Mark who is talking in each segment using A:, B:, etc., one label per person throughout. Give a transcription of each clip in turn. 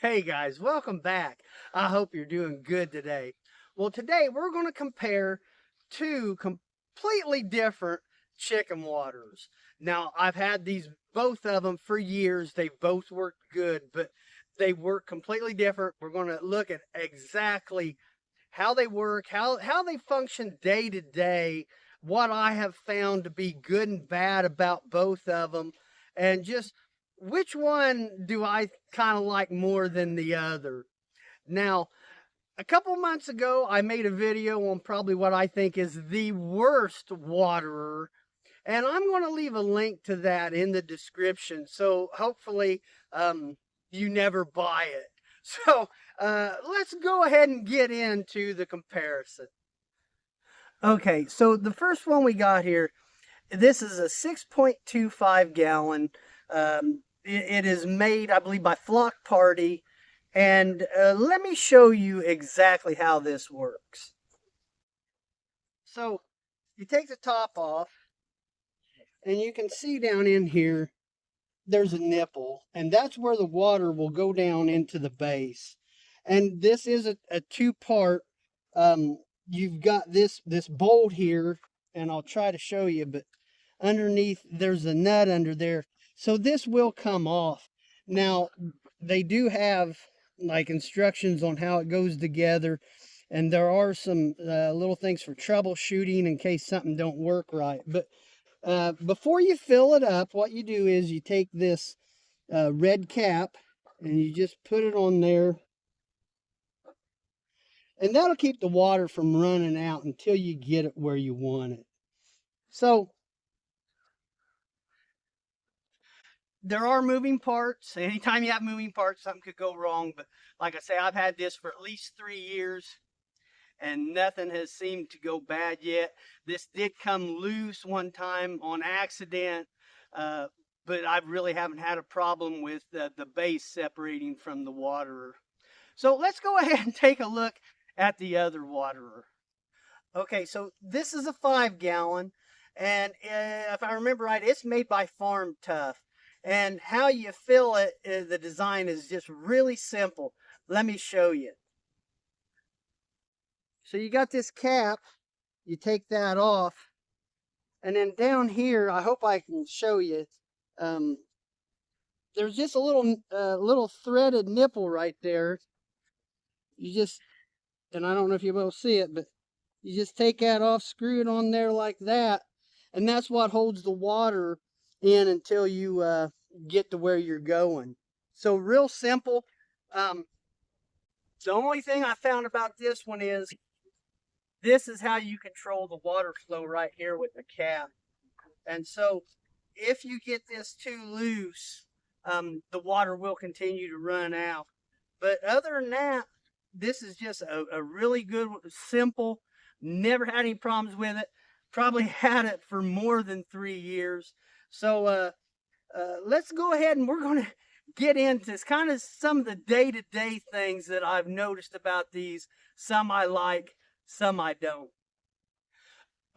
A: Hey guys, welcome back. I hope you're doing good today. Well, today we're going to compare two completely different chicken waters. Now, I've had these both of them for years. They both work good, but they work completely different. We're going to look at exactly how they work, how they function day to day, what I have found to be good and bad about both of them, and just which one do I kind of like more than the other. Now, a couple months ago, I made a video on probably what I think is the worst waterer, and I'm going to leave a link to that in the description. So hopefully, you never buy it. So let's go ahead and get into the comparison. Okay, so the first one we got here, this is a 6.25 gallon. It is made, I believe, by Flock Party. And let me show you exactly how this works. So you take the top off, and you can see down in here, there's a nipple, and that's where the water will go down into the base. And this is a two-part. You've got this bolt here, and I'll try to show you, but underneath there's a nut under there. So this will come off. Now, they do have like instructions on how it goes together, and there are some little things for troubleshooting in case something don't work right. But before you fill it up, what you do is you take this red cap and you just put it on there, and that'll keep the water from running out until you get it where you want it. So there are moving parts. Anytime you have moving parts, something could go wrong. But like I say, I've had this for at least 3 years, and nothing has seemed to go bad yet. This did come loose one time on accident, but I really haven't had a problem with the base separating from the waterer. So let's go ahead and take a look at the other waterer. Okay, so this is a 5 gallon, and if I remember right, it's made by Farm Tough. And how you fill it, the design is just really simple. Let me show you. So you got this cap, you take that off, and then down here, I hope I can show you, um, there's just a little threaded nipple right there. You just, and I don't know if you'll be able to see it, but you just take that off, screw it on there like that, and that's what holds the water in until you get to where you're going. So real simple. The only thing I found about this one is this is how you control the water flow right here with the cap. And so if you get this too loose, the water will continue to run out. But other than that, this is just a really good, simple, never had any problems with it. Probably had it for more than 3 years. So let's go ahead and we're going to get into kind of some of the day-to-day things that I've noticed about these. Some I like, some I don't.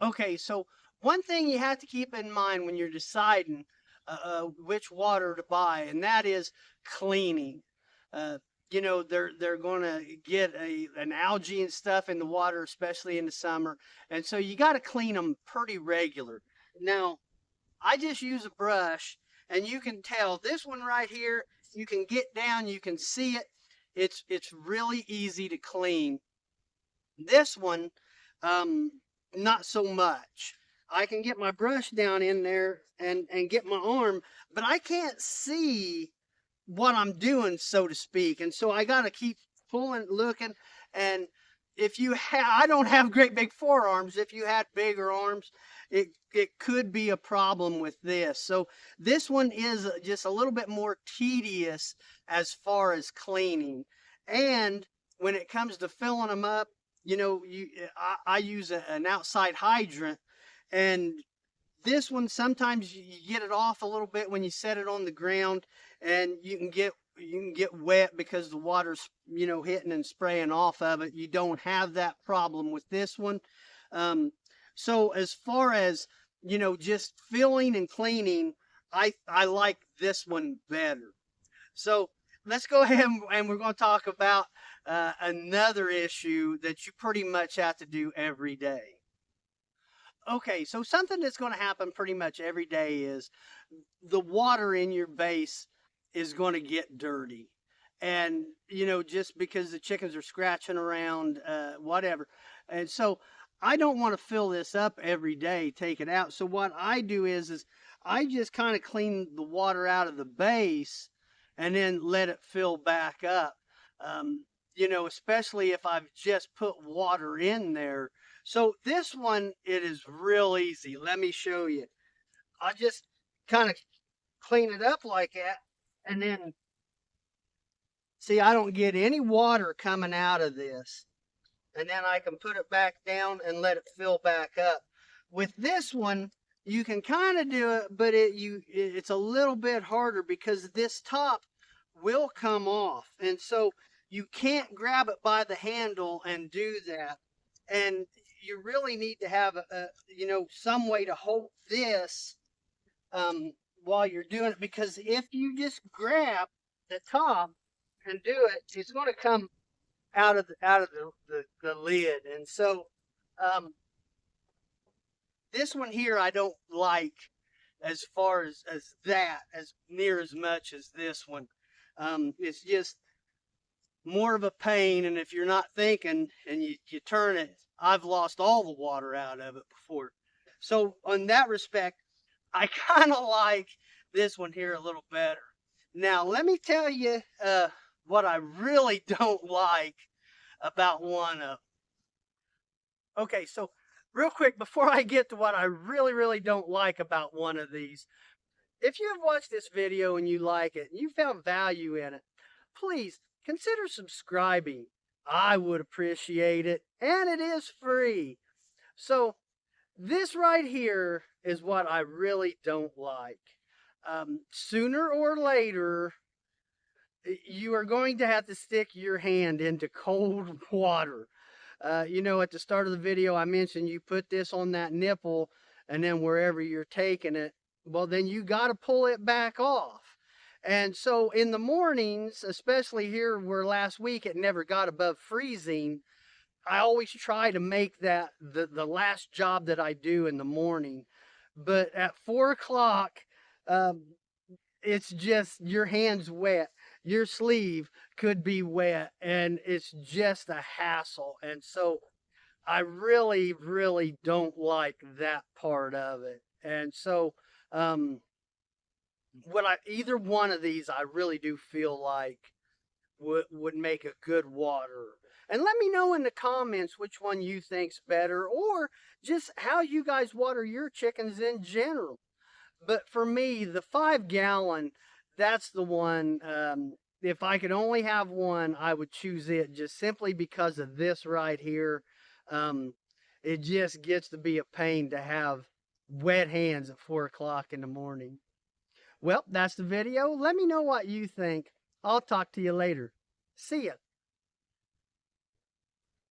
A: Okay, so one thing you have to keep in mind when you're deciding which water to buy, and that is cleaning. Uh, they're going to get an algae and stuff in the water, especially in the summer, and so you got to clean them pretty regular. Now, I just use a brush, and you can tell this one right here. You can get down, you can see it. It's really easy to clean. This one, not so much. I can get my brush down in there and get my arm, but I can't see what I'm doing, so to speak. And so I got to keep pulling, looking. And if you have, I don't have great big forearms. If you had bigger arms, it could be a problem with this. So this one is just a little bit more tedious as far as cleaning. And when it comes to filling them up, I use an outside hydrant, and this one sometimes you get it off a little bit when you set it on the ground, and you can get wet because the water's hitting and spraying off of it. You don't have that problem with this one. So as far as just filling and cleaning, I like this one better. So let's go ahead and we're going to talk about another issue that you pretty much have to do every day. Okay, so something that's going to happen pretty much every day is the water in your base is going to get dirty. And, you know, just because the chickens are scratching around, whatever. And so I don't want to fill this up every day, take it out. So what I do is I just kind of clean the water out of the base and then let it fill back up. You know, especially if I've just put water in there. So this one, it is real easy. Let me show you. I just kind of clean it up like that, and then see, I don't get any water coming out of this, and then I can put it back down and let it fill back up. With this one, you can kind of do it, but it's a little bit harder because this top will come off, and so you can't grab it by the handle and do that. And you really need to have you know, some way to hold this while you're doing it, because if you just grab the top and do it, it's going to come out of the lid. And so this one here I don't like as far as that, as near as much as this one. It's just more of a pain, and if you're not thinking and you turn it, I've lost all the water out of it before. So on that respect, I kind of like this one here a little better. Now, let me tell you what I really don't like about one of them. Okay, so real quick, before I get to what I really don't like about one of these, if you have watched this video and you like it, and you found value in it, please consider subscribing. I would appreciate it, and it is free. So this right here is what I really don't like. Sooner or later, you are going to have to stick your hand into cold water. You know, at the start of the video, I mentioned you put this on that nipple, and then wherever you're taking it, well, then you got to pull it back off. And so in the mornings, especially here where last week it never got above freezing, I always try to make that the last job that I do in the morning. But at 4 o'clock, it's just your hand's wet. Your sleeve could be wet, and it's just a hassle. And so I really don't like that part of it. And so either one of these I really do feel like would make a good water. And let me know in the comments which one you think's better, or just how you guys water your chickens in general. But for me, the 5-gallon, that's the one. If I could only have one, I would choose it, just simply because of this right here. It just gets to be a pain to have wet hands at 4 o'clock in the morning. Well, that's the video. Let me know what you think. I'll talk to you later. See ya.